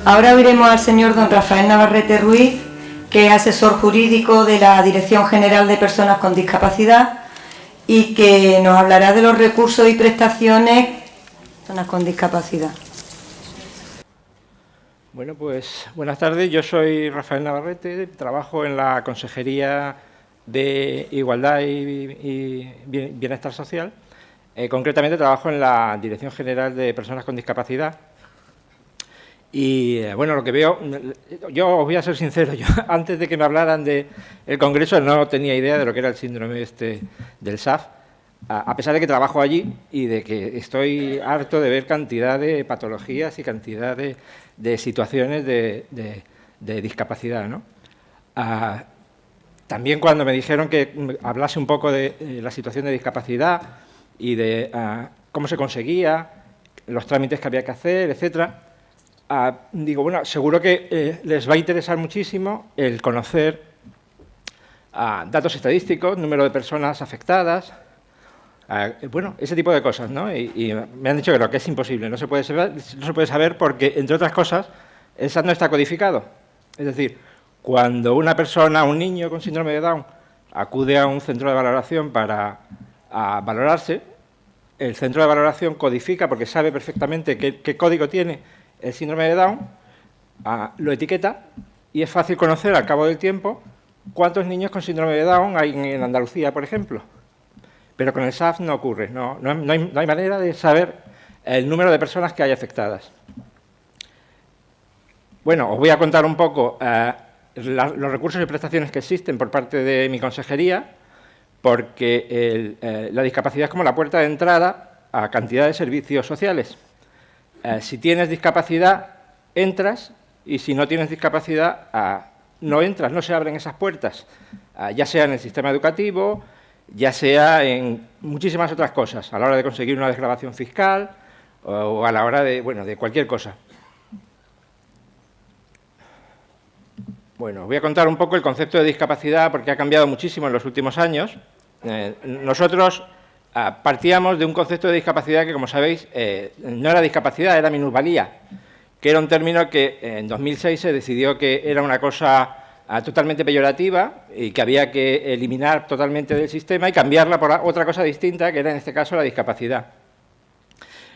Ahora oiremos al señor don Rafael Navarrete Ruiz, que es asesor jurídico de la Dirección General de Personas con Discapacidad y que nos hablará de los recursos y prestaciones de personas con discapacidad. Bueno, pues buenas tardes. Yo soy Rafael Navarrete, trabajo en la Consejería de Igualdad y Bienestar Social. Concretamente trabajo en la Dirección General de Personas con Discapacidad. Y bueno, lo que veo, yo os voy a ser sincero, yo antes de que me hablaran del Congreso no tenía idea de lo que era el síndrome del SAF, a pesar de que trabajo allí y de que estoy harto de ver cantidad de patologías y cantidad de situaciones de discapacidad, ¿no? También cuando me dijeron que hablase un poco de la situación de discapacidad y de cómo se conseguía, los trámites que había que hacer, etcétera, digo, bueno, seguro que les va a interesar muchísimo el conocer datos estadísticos, número de personas afectadas, bueno, ese tipo de cosas, ¿no? Y me han dicho que no, que es imposible, no se puede saber porque, entre otras cosas, el SAF no está codificado. Es decir, cuando una persona, un niño con síndrome de Down, acude a un centro de valoración para valorarse, el centro de valoración codifica, porque sabe perfectamente qué código tiene el síndrome de Down, lo etiqueta y es fácil conocer al cabo del tiempo cuántos niños con síndrome de Down hay en Andalucía, por ejemplo. Pero con el SAF no ocurre, no hay manera de saber el número de personas que hay afectadas. Bueno, os voy a contar un poco los recursos y prestaciones que existen por parte de mi consejería, porque la discapacidad es como la puerta de entrada a cantidad de servicios sociales. Si tienes discapacidad, entras, y si no tienes discapacidad, no entras, no se abren esas puertas, ya sea en el sistema educativo, ya sea en muchísimas otras cosas, a la hora de conseguir una desgravación fiscal o a la hora de cualquier cosa. Bueno, os voy a contar un poco el concepto de discapacidad porque ha cambiado muchísimo en los últimos años. Nosotros partíamos de un concepto de discapacidad que, como sabéis, no era discapacidad, era minusvalía, que era un término que en 2006 se decidió que era una cosa totalmente peyorativa y que había que eliminar totalmente del sistema y cambiarla por otra cosa distinta, que era en este caso la discapacidad.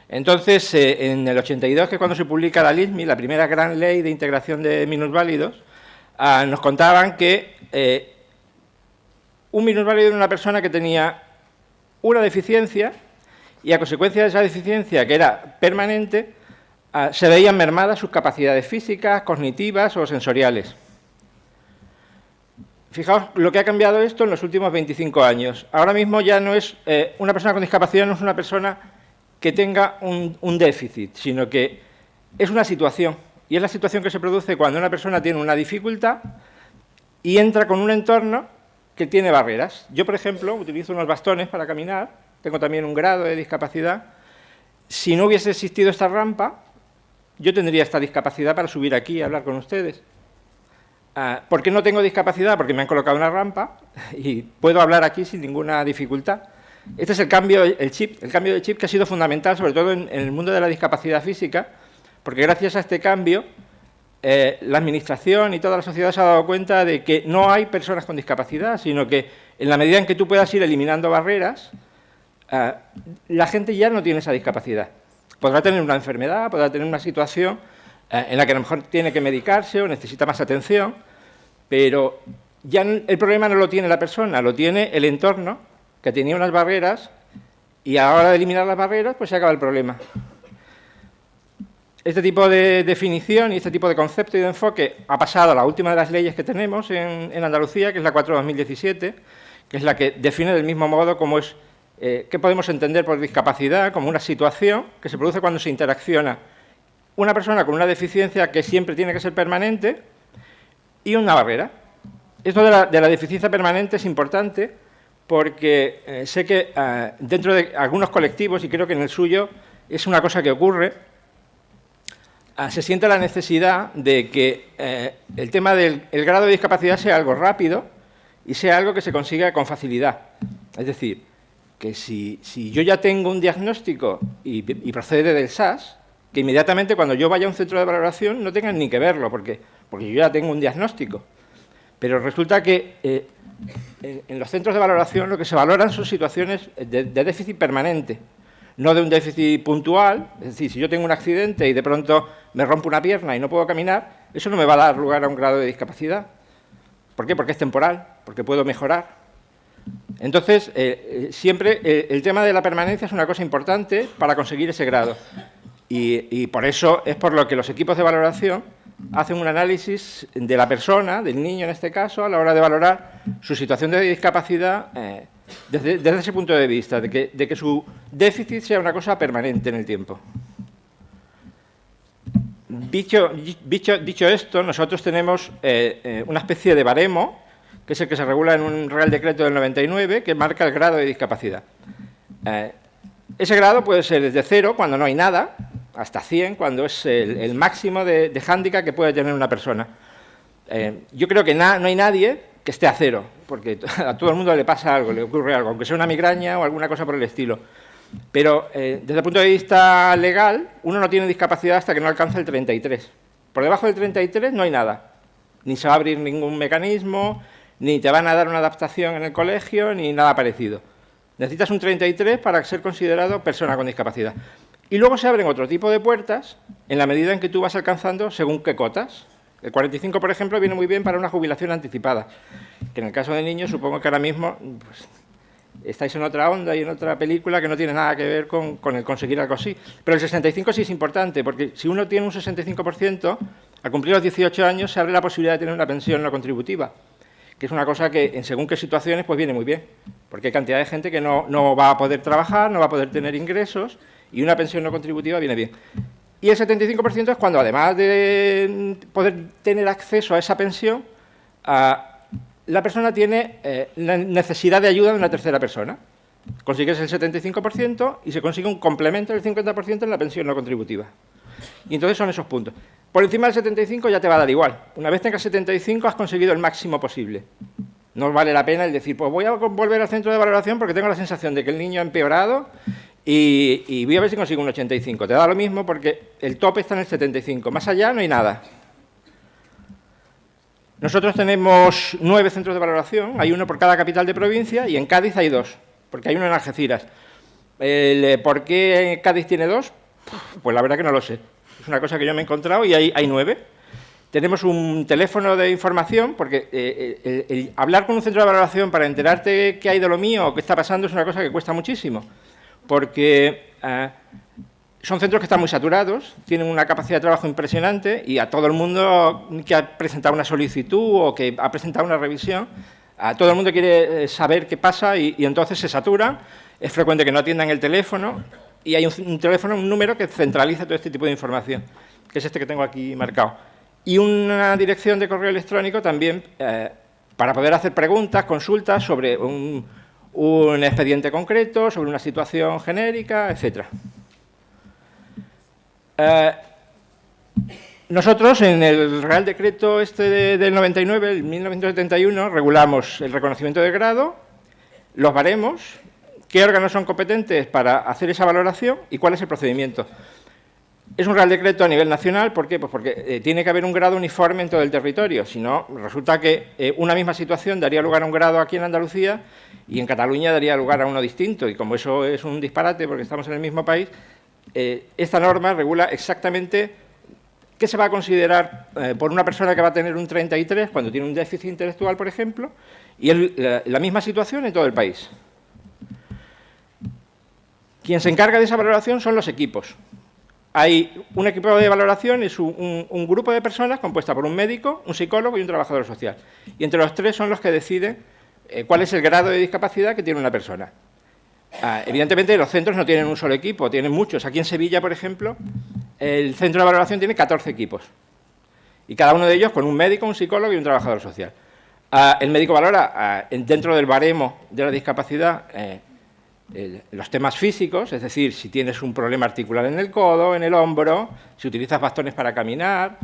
Entonces, en el 82, que es cuando se publica la LISMI, la primera gran ley de integración de minusválidos, nos contaban que un minusválido era una persona que tenía una deficiencia y a consecuencia de esa deficiencia, que era permanente, se veían mermadas sus capacidades físicas, cognitivas o sensoriales. Fijaos lo que ha cambiado esto en los últimos 25 años. Ahora mismo ya no es una persona con discapacidad, no es una persona que tenga un déficit, sino que es una situación. Y es la situación que se produce cuando una persona tiene una dificultad y entra con un entorno que tiene barreras. Yo, por ejemplo, utilizo unos bastones para caminar, tengo también un grado de discapacidad. Si no hubiese existido esta rampa, yo tendría esta discapacidad para subir aquí y hablar con ustedes. ¿Por qué no tengo discapacidad? Porque me han colocado una rampa y puedo hablar aquí sin ninguna dificultad. Este es el cambio de chip que ha sido fundamental, sobre todo en el mundo de la discapacidad física, porque gracias a este cambio la Administración y toda la sociedad se ha dado cuenta de que no hay personas con discapacidad, sino que en la medida en que tú puedas ir eliminando barreras, la gente ya no tiene esa discapacidad. Podrá tener una enfermedad, podrá tener una situación en la que a lo mejor tiene que medicarse o necesita más atención, pero ya el problema no lo tiene la persona, lo tiene el entorno, que tenía unas barreras, y a la hora de eliminar las barreras, pues se acaba el problema. Este tipo de definición y este tipo de concepto y de enfoque ha pasado a la última de las leyes que tenemos en Andalucía, que es la 4/2017, que es la que define del mismo modo cómo es, qué podemos entender por discapacidad, como una situación que se produce cuando se interacciona una persona con una deficiencia que siempre tiene que ser permanente y una barrera. Esto de la deficiencia permanente es importante porque sé que dentro de algunos colectivos, y creo que en el suyo es una cosa que ocurre, se siente la necesidad de que el tema del grado de discapacidad sea algo rápido y sea algo que se consiga con facilidad. Es decir, que si yo ya tengo un diagnóstico y procede del SAS, que inmediatamente cuando yo vaya a un centro de valoración no tengan ni que verlo, porque yo ya tengo un diagnóstico. Pero resulta que en los centros de valoración lo que se valoran son situaciones de déficit permanente, no de un déficit puntual. Es decir, si yo tengo un accidente y de pronto me rompo una pierna y no puedo caminar, eso no me va a dar lugar a un grado de discapacidad. ¿Por qué? Porque es temporal, porque puedo mejorar. Entonces, siempre el tema de la permanencia es una cosa importante para conseguir ese grado. Y por eso es por lo que los equipos de valoración hacen un análisis de la persona, del niño en este caso, a la hora de valorar su situación de discapacidad desde ese punto de vista, de que su déficit sea una cosa permanente en el tiempo. Dicho esto, nosotros tenemos una especie de baremo, que es el que se regula en un Real Decreto del 99, que marca el grado de discapacidad. Ese grado puede ser desde 0, cuando no hay nada, hasta 100, cuando es el máximo de hándicap que puede tener una persona. Yo creo que no hay nadie que esté a 0, porque a todo el mundo le pasa algo, le ocurre algo, aunque sea una migraña o alguna cosa por el estilo. Pero desde el punto de vista legal, uno no tiene discapacidad hasta que no alcanza el 33. Por debajo del 33 no hay nada. Ni se va a abrir ningún mecanismo, ni te van a dar una adaptación en el colegio, ni nada parecido. Necesitas un 33 para ser considerado persona con discapacidad. Y luego se abren otro tipo de puertas en la medida en que tú vas alcanzando según qué cotas. El 45, por ejemplo, viene muy bien para una jubilación anticipada, que en el caso de niños supongo que ahora mismo pues, estáis en otra onda y en otra película que no tiene nada que ver con el conseguir algo así. Pero el 65 sí es importante, porque si uno tiene un 65%, al cumplir los 18 años se abre la posibilidad de tener una pensión no contributiva, que es una cosa que en según qué situaciones pues viene muy bien, porque hay cantidad de gente que no va a poder trabajar, no va a poder tener ingresos, y una pensión no contributiva viene bien. Y el 75% es cuando, además de poder tener acceso a esa pensión, la persona tiene la necesidad de ayuda de una tercera persona. Consigues el 75% y se consigue un complemento del 50% en la pensión no contributiva. Y entonces son esos puntos. Por encima del 75 ya te va a dar igual. Una vez tengas 75 has conseguido el máximo posible. No vale la pena el decir, pues voy a volver al centro de valoración porque tengo la sensación de que el niño ha empeorado y voy a ver si consigo un 85. Te da lo mismo porque el tope está en el 75. Más allá no hay nada. Nosotros tenemos 9 centros de valoración. Hay uno por cada capital de provincia y en Cádiz hay 2, porque hay uno en Algeciras. ¿Por qué Cádiz tiene 2? Pues la verdad que no lo sé. Es una cosa que yo me he encontrado y hay 9. Tenemos un teléfono de información, porque el hablar con un centro de valoración para enterarte qué hay de lo mío o qué está pasando es una cosa que cuesta muchísimo, porque son centros que están muy saturados, tienen una capacidad de trabajo impresionante y a todo el mundo que ha presentado una solicitud o que ha presentado una revisión, a todo el mundo quiere saber qué pasa y entonces se saturan. Es frecuente que no atiendan el teléfono y hay un teléfono, un número que centraliza todo este tipo de información, que es este que tengo aquí marcado. Y una dirección de correo electrónico también para poder hacer preguntas, consultas sobre un expediente concreto, sobre una situación genérica, etc. Nosotros, en el Real Decreto del 99, el 1971, regulamos el reconocimiento de grado, los baremos, qué órganos son competentes para hacer esa valoración y cuál es el procedimiento. Es un Real Decreto a nivel nacional, ¿por qué? Pues porque tiene que haber un grado uniforme en todo el territorio, si no, resulta que una misma situación daría lugar a un grado aquí en Andalucía y en Cataluña daría lugar a uno distinto, y como eso es un disparate porque estamos en el mismo país, esta norma regula exactamente qué se va a considerar por una persona que va a tener un 33 cuando tiene un déficit intelectual, por ejemplo, y la misma situación en todo el país. Quien se encarga de esa valoración son los equipos. Hay un equipo de valoración, es un grupo de personas compuesta por un médico, un psicólogo y un trabajador social. Y entre los tres son los que deciden cuál es el grado de discapacidad que tiene una persona. Evidentemente, los centros no tienen un solo equipo, tienen muchos. Aquí en Sevilla, por ejemplo, el centro de valoración tiene 14 equipos. Y cada uno de ellos con un médico, un psicólogo y un trabajador social. El médico valora, dentro del baremo de la discapacidad, los temas físicos, es decir, si tienes un problema articular en el codo, en el hombro, si utilizas bastones para caminar,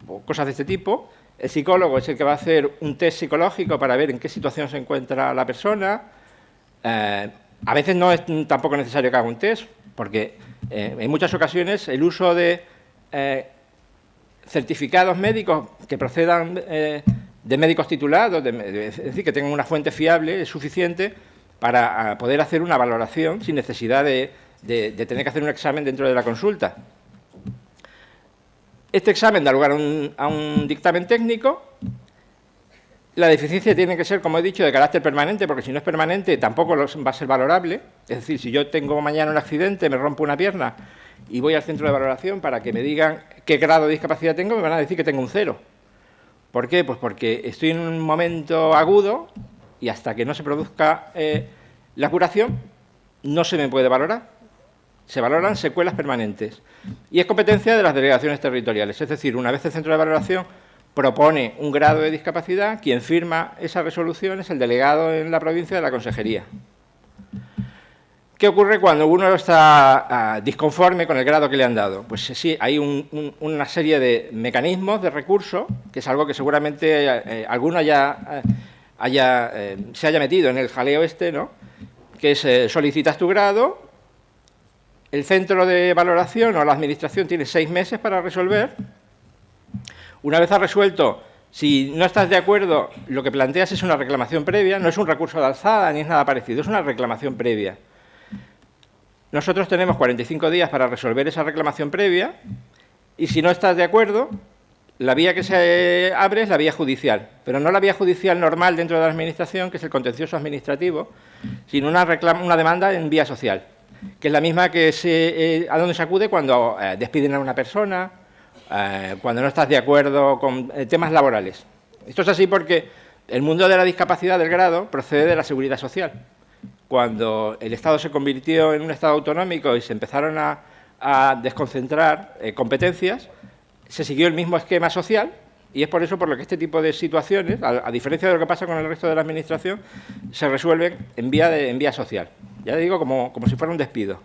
o cosas de este tipo. El psicólogo es el que va a hacer un test psicológico para ver en qué situación se encuentra la persona. A veces no es tampoco necesario que haga un test, porque En muchas ocasiones el uso de certificados médicos que procedan de médicos titulados, es decir, que tengan una fuente fiable, es suficiente para poder hacer una valoración sin necesidad de tener que hacer un examen dentro de la consulta. Este examen da lugar a un dictamen técnico. La deficiencia tiene que ser, como he dicho, de carácter permanente, porque si no es permanente tampoco va a ser valorable. Es decir, si yo tengo mañana un accidente, me rompo una pierna y voy al centro de valoración para que me digan qué grado de discapacidad tengo, me van a decir que tengo un 0. ¿Por qué? Pues porque estoy en un momento agudo y hasta que no se produzca la curación no se me puede valorar. Se valoran secuelas permanentes. Y es competencia de las delegaciones territoriales. Es decir, una vez el centro de valoración propone un grado de discapacidad, quien firma esa resolución es el delegado en la provincia de la consejería. ¿Qué ocurre cuando uno está disconforme con el grado que le han dado? Pues sí, hay una serie de mecanismos de recurso, que es algo que seguramente alguno se haya metido en el jaleo este, ¿no? Que es solicitas tu grado, el centro de valoración o la administración tiene 6 meses para resolver. Una vez ha resuelto, si no estás de acuerdo, lo que planteas es una reclamación previa, no es un recurso de alzada ni es nada parecido, es una reclamación previa. Nosotros tenemos 45 días para resolver esa reclamación previa y si no estás de acuerdo, la vía que se abre es la vía judicial, pero no la vía judicial normal dentro de la administración, que es el contencioso administrativo, sino una demanda en vía social, que es la misma que a donde se acude cuando despiden a una persona, cuando no estás de acuerdo con temas laborales. Esto es así porque el mundo de la discapacidad del grado procede de la seguridad social. Cuando el Estado se convirtió en un Estado autonómico y se empezaron a desconcentrar competencias, se siguió el mismo esquema social y es por eso por lo que este tipo de situaciones, a diferencia de lo que pasa con el resto de la Administración, se resuelven en vía social. Ya digo, como si fuera un despido.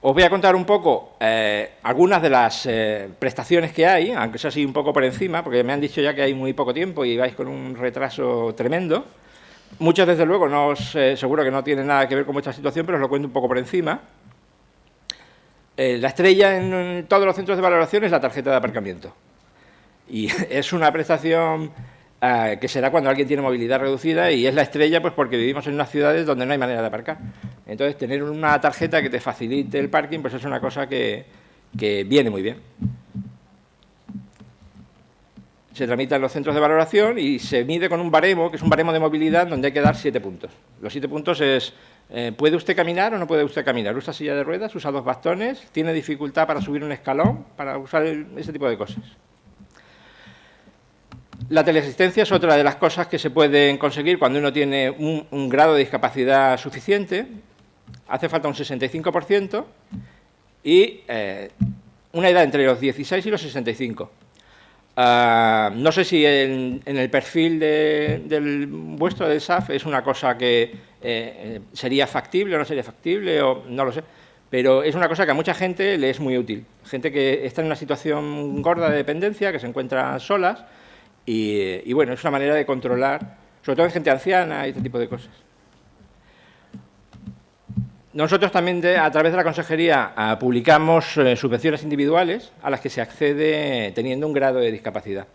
Os voy a contar un poco algunas de las prestaciones que hay, aunque sea así un poco por encima, porque me han dicho ya que hay muy poco tiempo y vais con un retraso tremendo. Muchos, desde luego, seguro que no tienen nada que ver con vuestra situación, pero os lo cuento un poco por encima. La estrella en todos los centros de valoración es la tarjeta de aparcamiento. Y es una prestación que se da cuando alguien tiene movilidad reducida y es la estrella pues porque vivimos en unas ciudades donde no hay manera de aparcar. Entonces, tener una tarjeta que te facilite el parking pues es una cosa que viene muy bien. Se tramita en los centros de valoración y se mide con un baremo, que es un baremo de movilidad donde hay que dar 7 puntos. Los 7 puntos es, ¿puede usted caminar o no puede usted caminar? ¿Usa silla de ruedas? ¿Usa 2 bastones? ¿Tiene dificultad para subir un escalón? Para usar ese tipo de cosas. La teleasistencia es otra de las cosas que se pueden conseguir cuando uno tiene un grado de discapacidad suficiente. Hace falta un 65% y una edad entre los 16 y los 65. No sé si en el perfil del vuestro del SAF es una cosa que sería factible o no sería factible, o no lo sé, pero es una cosa que a mucha gente le es muy útil. Gente que está en una situación gorda de dependencia, que se encuentra solas, y bueno, es una manera de controlar, sobre todo en gente anciana y este tipo de cosas. Nosotros también, a través de la consejería, publicamos subvenciones individuales a las que se accede teniendo un grado de discapacidad.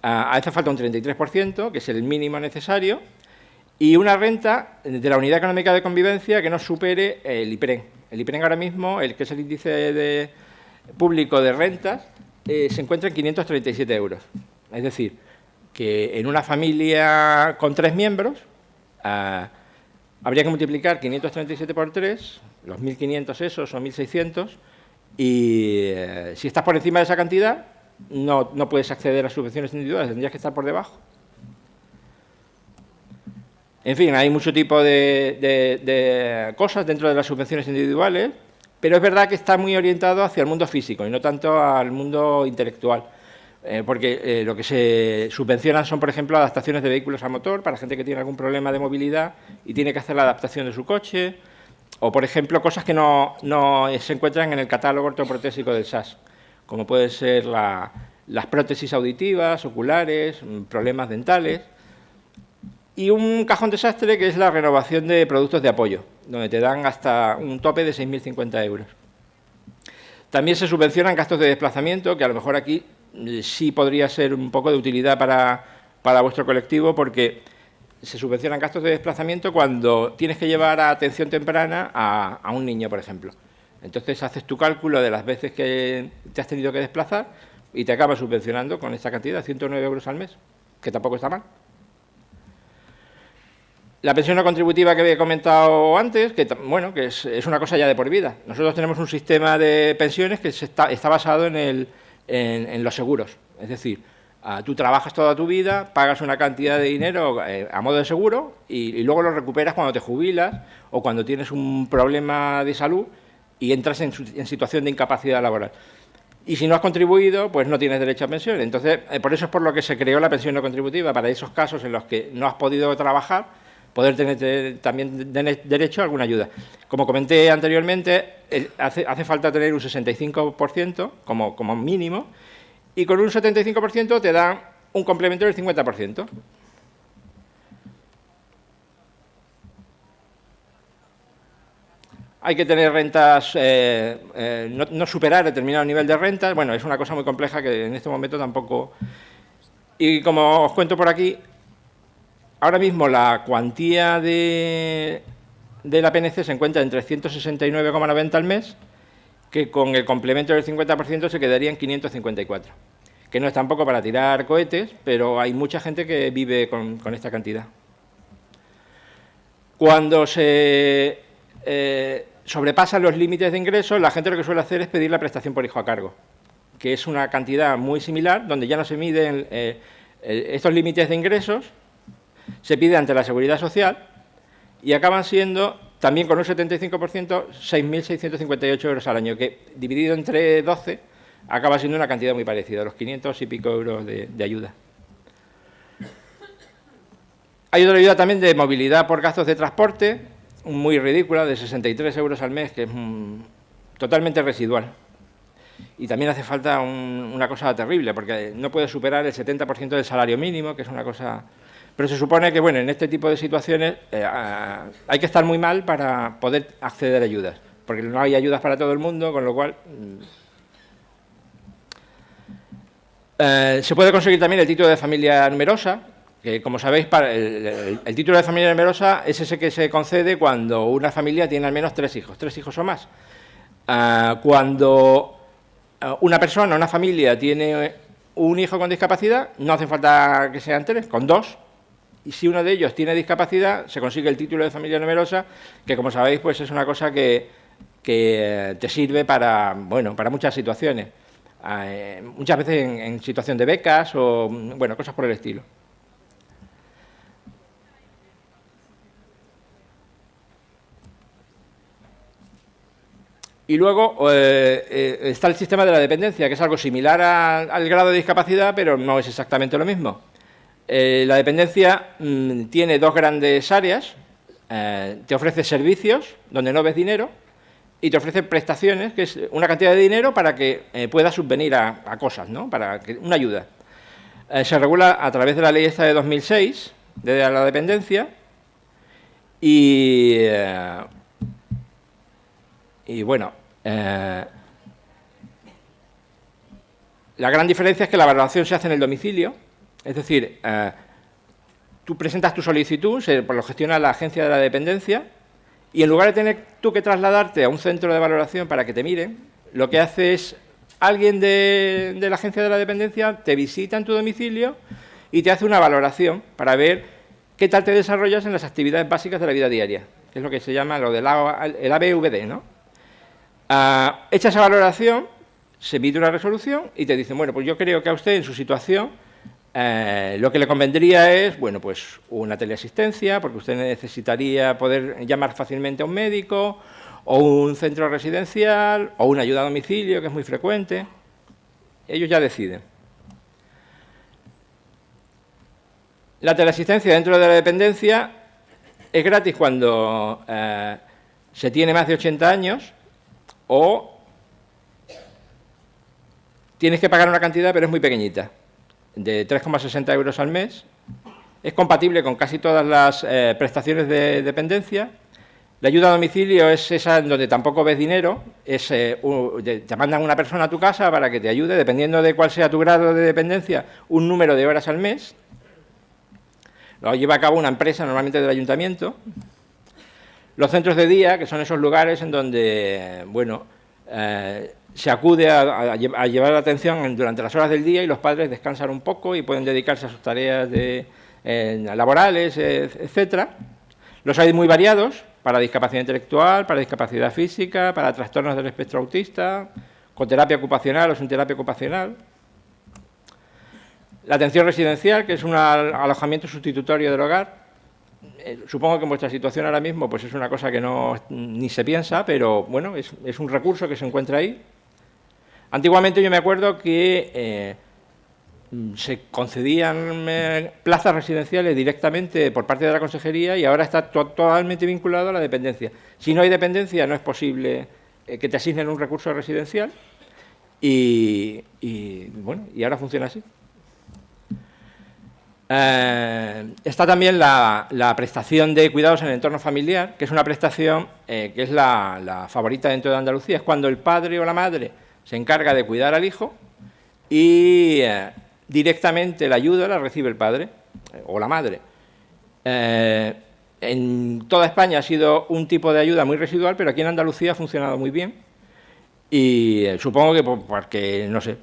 Hace falta un 33%, que es el mínimo necesario, y una renta de la Unidad Económica de Convivencia que no supere el IPREN. El IPREN ahora mismo, que es el índice público de rentas, se encuentra en 537 euros. Es decir, que en una familia con 3 miembros, habría que multiplicar 537 por 3, los 1.500 esos o 1.600, y si estás por encima de esa cantidad, no puedes acceder a subvenciones individuales, tendrías que estar por debajo. En fin, hay mucho tipo de cosas dentro de las subvenciones individuales, pero es verdad que está muy orientado hacia el mundo físico y no tanto al mundo intelectual. Porque lo que se subvencionan son, por ejemplo, adaptaciones de vehículos a motor para gente que tiene algún problema de movilidad y tiene que hacer la adaptación de su coche, o, por ejemplo, cosas que no se encuentran en el catálogo ortoprotésico del SAS, como pueden ser las prótesis auditivas, oculares, problemas dentales. y un cajón desastre que es la renovación de productos de apoyo, donde te dan hasta un tope de 6.050 euros. También se subvencionan gastos de desplazamiento, que a lo mejor aquí sí podría ser un poco de utilidad para vuestro colectivo, porque se subvencionan gastos de desplazamiento cuando tienes que llevar a atención temprana a un niño, por ejemplo. Entonces haces tu cálculo de las veces que te has tenido que desplazar y te acabas subvencionando con esta cantidad, 109 euros al mes, que tampoco está mal. La pensión no contributiva que había comentado antes, que bueno, que es una cosa ya de por vida. Nosotros tenemos un sistema de pensiones que está basado en los seguros. Es decir, tú trabajas toda tu vida, pagas una cantidad de dinero a modo de seguro y luego lo recuperas cuando te jubilas o cuando tienes un problema de salud y entras en situación de incapacidad laboral. Y si no has contribuido, pues no tienes derecho a pensión. Entonces, por eso es por lo que se creó la pensión no contributiva, para esos casos en los que no has podido trabajar, poder tener también derecho a alguna ayuda. Como comenté anteriormente, hace falta tener un 65% como mínimo, y con un 75% te dan un complemento del 50%. Hay que tener rentas, no superar determinado nivel de rentas. Bueno, es una cosa muy compleja que en este momento tampoco... Y como os cuento por aquí, ahora mismo la cuantía de la PNC se encuentra en 369,90 al mes, que con el complemento del 50% se quedaría en 554, que no es tampoco para tirar cohetes, pero hay mucha gente que vive con esta cantidad. Cuando se sobrepasan los límites de ingresos, la gente lo que suele hacer es pedir la prestación por hijo a cargo, que es una cantidad muy similar, donde ya no se miden estos límites de ingresos, se pide ante la Seguridad Social y acaban siendo, también con un 75%, 6.658 euros al año, que dividido entre 12 acaba siendo una cantidad muy parecida, los 500 y pico euros de ayuda. Hay otra ayuda también de movilidad por gastos de transporte, muy ridícula, de 63 euros al mes, que es totalmente residual. Y también hace falta una cosa terrible, porque no puede superar el 70% del salario mínimo, que es una cosa... Pero se supone que, bueno, en este tipo de situaciones hay que estar muy mal para poder acceder a ayudas, porque no hay ayudas para todo el mundo, con lo cual... se puede conseguir también el título de familia numerosa, que, como sabéis, el título de familia numerosa es ese que se concede cuando una familia tiene al menos 3 hijos o más. Cuando una persona, una familia, tiene un hijo con discapacidad, no hace falta que sean 3, con 2. Y si uno de ellos tiene discapacidad, se consigue el título de familia numerosa, que, como sabéis, pues es una cosa que te sirve para muchas situaciones. Muchas veces en situación de becas o, bueno, cosas por el estilo. Y luego está el sistema de la dependencia, que es algo similar al grado de discapacidad, pero no es exactamente lo mismo. La dependencia tiene 2 grandes áreas. Te ofrece servicios, donde no ves dinero, y te ofrece prestaciones, que es una cantidad de dinero para que puedas subvenir a cosas, ¿no? Para una ayuda. Se regula a través de la ley esta de 2006, de la dependencia, y bueno, la gran diferencia es que la valoración se hace en el domicilio, es decir, tú presentas tu solicitud, lo gestiona la agencia de la dependencia, y en lugar de tener tú que trasladarte a un centro de valoración para que te miren, lo que hace es alguien de la agencia de la dependencia te visita en tu domicilio y te hace una valoración para ver qué tal te desarrollas en las actividades básicas de la vida diaria, que es lo que se llama lo del el ABVD, ¿no? Hecha esa valoración, se emite una resolución y te dicen, bueno, pues yo creo que a usted en su situación lo que le convendría es, bueno, pues una teleasistencia, porque usted necesitaría poder llamar fácilmente a un médico, o un centro residencial, o una ayuda a domicilio, que es muy frecuente. Ellos ya deciden. La teleasistencia dentro de la dependencia es gratis cuando se tiene más de 80 años, o tienes que pagar una cantidad, pero es muy pequeñita, de 3,60 euros al mes. es compatible con casi todas las prestaciones de dependencia. La ayuda a domicilio es esa en donde tampoco ves dinero, te mandan una persona a tu casa para que te ayude, dependiendo de cuál sea tu grado de dependencia, un número de horas al mes. Lo lleva a cabo una empresa, normalmente del ayuntamiento. Los centros de día, que son esos lugares en donde, bueno, se acude a llevar la atención durante las horas del día y los padres descansan un poco y pueden dedicarse a sus tareas laborales, etcétera. Los hay muy variados, para discapacidad intelectual, para discapacidad física, para trastornos del espectro autista, con terapia ocupacional o sin terapia ocupacional. La atención residencial, que es un alojamiento sustitutorio del hogar. Supongo que en vuestra situación ahora mismo pues es una cosa que ni se piensa, pero bueno, es un recurso que se encuentra ahí. Antiguamente yo me acuerdo que se concedían plazas residenciales directamente por parte de la consejería y ahora está totalmente vinculado a la dependencia. Si no hay dependencia no es posible que te asignen un recurso residencial y ahora funciona así. Está también la prestación de cuidados en el entorno familiar, que es una prestación que es la favorita dentro de Andalucía. Es cuando el padre o la madre se encarga de cuidar al hijo y directamente la ayuda la recibe el padre o la madre. En toda España ha sido un tipo de ayuda muy residual, pero aquí en Andalucía ha funcionado muy bien y supongo que porque, no sé,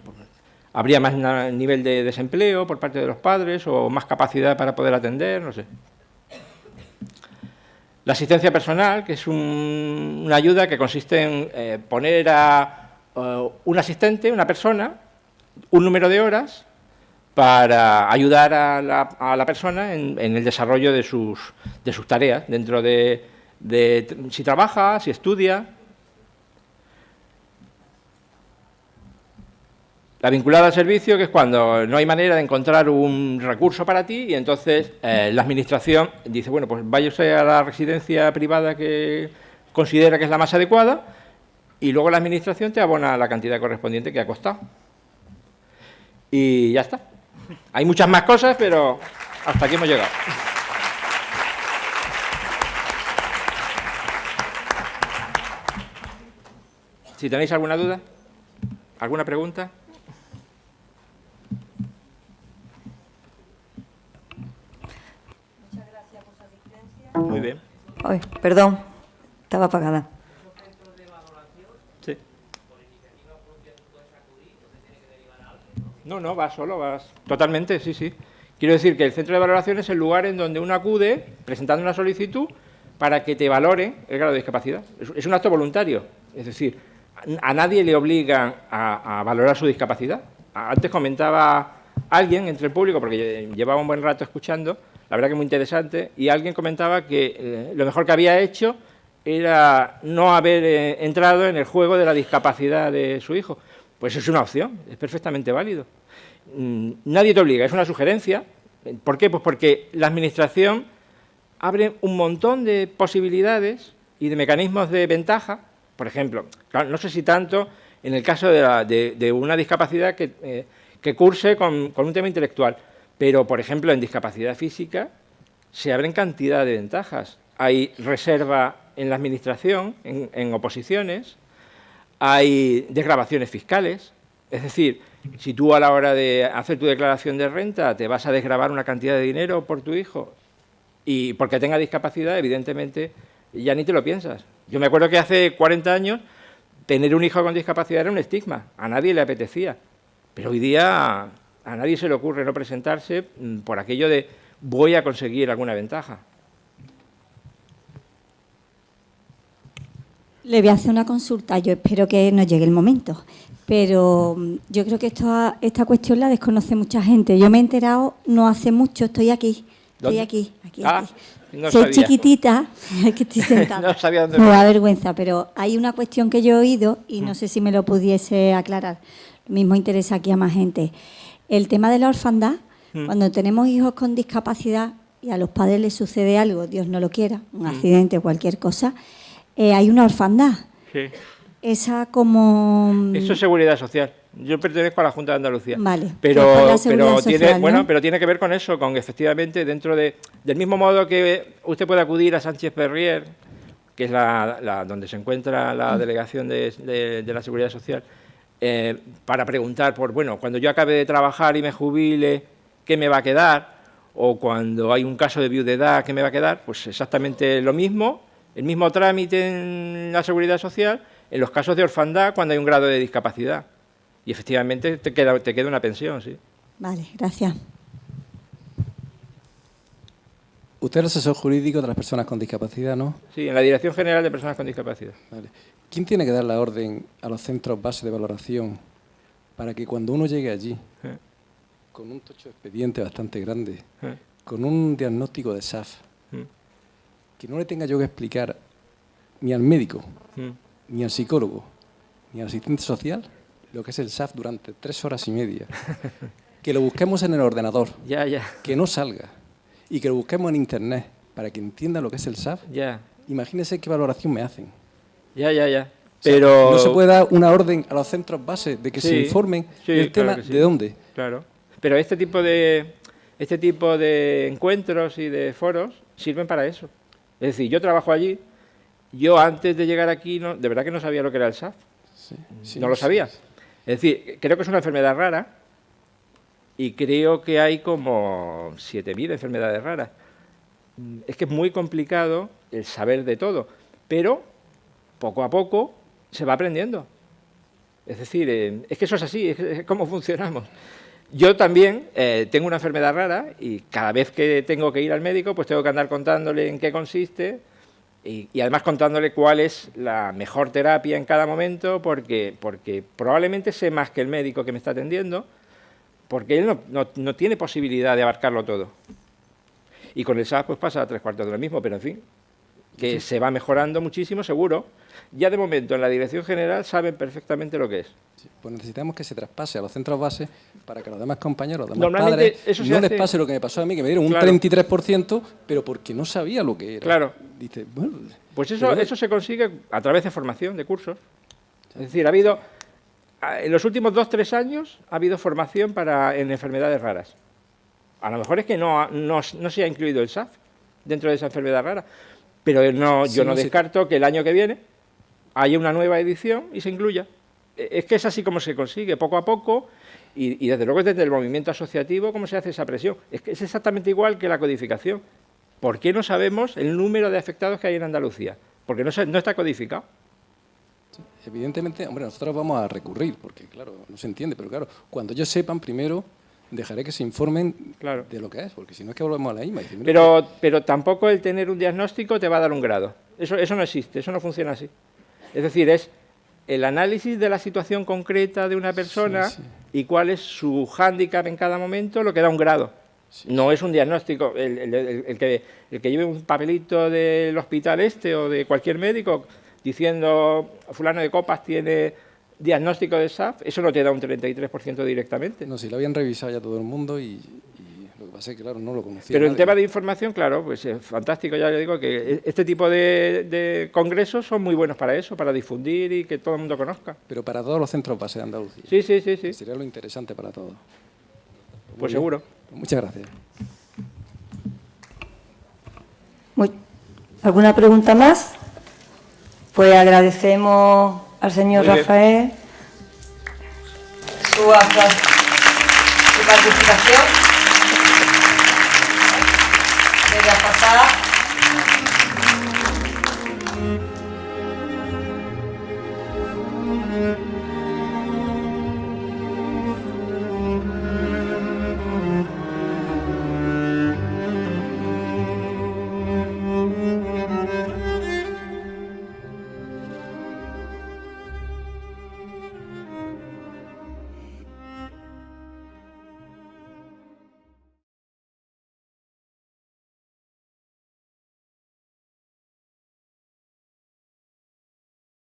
habría más nivel de desempleo por parte de los padres o más capacidad para poder atender, no sé. La asistencia personal, que es una ayuda que consiste en poner a un asistente, una persona, un número de horas para ayudar a la persona en el desarrollo de sus tareas, dentro de si trabaja, si estudia. La vinculada al servicio, que es cuando no hay manera de encontrar un recurso para ti y entonces la administración dice, bueno, pues váyase a la residencia privada que considera que es la más adecuada y luego la administración te abona la cantidad correspondiente que ha costado. Y ya está. Hay muchas más cosas, pero hasta aquí hemos llegado. Si tenéis alguna duda, alguna pregunta. Muy bien. Ay, perdón, estaba apagada. Sí. No, vas solo, vas totalmente, sí. Quiero decir que el centro de valoración es el lugar en donde uno acude presentando una solicitud para que te valore el grado de discapacidad. Es un acto voluntario, es decir, a nadie le obligan a valorar su discapacidad. Antes comentaba alguien entre el público, porque llevaba un buen rato escuchando, la verdad que muy interesante, y alguien comentaba que lo mejor que había hecho era no haber entrado en el juego de la discapacidad de su hijo. Pues es una opción, es perfectamente válido. Nadie te obliga, es una sugerencia. ¿Por qué? Pues porque la Administración abre un montón de posibilidades y de mecanismos de ventaja. Por ejemplo, claro, no sé si tanto en el caso de una discapacidad que curse con un tema intelectual, pero, por ejemplo, en discapacidad física se abren cantidad de ventajas. Hay reserva en la Administración, en oposiciones, hay desgravaciones fiscales, es decir, si tú a la hora de hacer tu declaración de renta te vas a desgravar una cantidad de dinero por tu hijo y porque tenga discapacidad, evidentemente ya ni te lo piensas. Yo me acuerdo que hace 40 años tener un hijo con discapacidad era un estigma, a nadie le apetecía, pero hoy día a nadie se le ocurre no presentarse por aquello de voy a conseguir alguna ventaja. Le voy a hacer una consulta, yo espero que nos llegue el momento, pero yo creo que esta cuestión la desconoce mucha gente. Yo me he enterado no hace mucho, estoy aquí. No soy sabía. Chiquitita, que estoy sentada. No sabía dónde me da vergüenza, pero hay una cuestión que yo he oído y no sé si me lo pudiese aclarar. Lo mismo interesa aquí a más gente. El tema de la orfandad, cuando tenemos hijos con discapacidad y a los padres les sucede algo, Dios no lo quiera, un accidente, cualquier cosa, hay una orfandad. Sí. Esa como... Eso es seguridad social. Yo pertenezco a la Junta de Andalucía. Vale. Pero social, tiene, ¿no? bueno, pero tiene que ver con eso, con efectivamente dentro del mismo modo que usted puede acudir a Sánchez Perrier, que es donde se encuentra la delegación de la Seguridad Social, para preguntar por, bueno, cuando yo acabe de trabajar y me jubile, ¿qué me va a quedar? O cuando hay un caso de viudedad, ¿qué me va a quedar? Pues exactamente lo mismo, el mismo trámite en la Seguridad Social, en los casos de orfandad, cuando hay un grado de discapacidad. Y efectivamente te queda una pensión, sí. Vale, gracias. Usted es el asesor jurídico de las personas con discapacidad, ¿no? Sí, en la Dirección General de Personas con Discapacidad. Vale. ¿Quién tiene que dar la orden a los centros base de valoración para que cuando uno llegue allí, con un tocho de expediente bastante grande, con un diagnóstico de SAF, que no le tenga yo que explicar ni al médico, ni al psicólogo, ni al asistente social lo que es el SAF durante 3 horas y media? Que lo busquemos en el ordenador, Ya. que no salga, y que lo busquemos en Internet para que entienda lo que es el SAF. Ya. Imagínese qué valoración me hacen. Ya. O sea, Pero ¿no se puede dar una orden a los centros base de que Sí, se informen sí, del claro tema que sí. de dónde? Claro. Pero este tipo de encuentros y de foros sirven para eso. Es decir, yo trabajo allí, yo antes de llegar aquí, de verdad que no sabía lo que era el SAF. Sí, No lo sabía. sí. Es decir, creo que es una enfermedad rara y creo que hay como 7.000 enfermedades raras. Es que es muy complicado el saber de todo, pero poco a poco se va aprendiendo. Es decir, es que eso es así, es como funcionamos. Yo también tengo una enfermedad rara y cada vez que tengo que ir al médico, pues tengo que andar contándole en qué consiste y además contándole cuál es la mejor terapia en cada momento, porque probablemente sé más que el médico que me está atendiendo, porque él no tiene posibilidad de abarcarlo todo. Y con el SAF pues pasa 3/4 de lo mismo, pero en fin, que se va mejorando muchísimo, seguro. Ya de momento en la Dirección General saben perfectamente lo que es. Sí, pues necesitamos que se traspase a los centros base para que los demás compañeros, los demás Normalmente padres, eso se no les hace- pase lo que me pasó a mí, que me dieron Claro. un 33%, pero porque no sabía lo que era. Claro. Dice, bueno, Pues pero eso se consigue a través de formación, de cursos. Es decir, en los últimos 2-3 años ha habido formación en enfermedades raras. A lo mejor es que no se ha incluido el SAF dentro de esa enfermedad rara, pero yo no descarto que el año que viene haya una nueva edición y se incluya. Es que es así como se consigue, poco a poco, y desde luego desde el movimiento asociativo cómo se hace esa presión. Es que es exactamente igual que la codificación. ¿Por qué no sabemos el número de afectados que hay en Andalucía? Porque no está codificado. evidentemente, hombre, nosotros vamos a recurrir, porque claro, no se entiende, pero claro, cuando ellos sepan primero, dejaré que se informen Claro. de lo que es, porque si no es que volvemos a la IMA. Dicen, mira, Pero tampoco el tener un diagnóstico te va a dar un grado. Eso no existe, eso no funciona así. Es decir, es el análisis de la situación concreta de una persona Sí, y cuál es su hándicap en cada momento, lo que da un grado. No es un diagnóstico. El que lleve un papelito del hospital o de cualquier médico diciendo fulano de Copas tiene diagnóstico de SAF, eso no te da un 33% directamente. no, si lo habían revisado ya todo el mundo y lo que pasa es que, claro, no lo conocía Pero en nadie. tema de información, claro, pues es fantástico, ya le digo que este tipo de congresos son muy buenos para eso, para difundir y que todo el mundo conozca. Pero para todos los centros base de Andalucía. Sí. Sería lo interesante para todos. Muy Pues bien. seguro. Pues muchas gracias. ¿Alguna pregunta más? Pues agradecemos al señor Muy bien. Rafael su participación. Desde pasada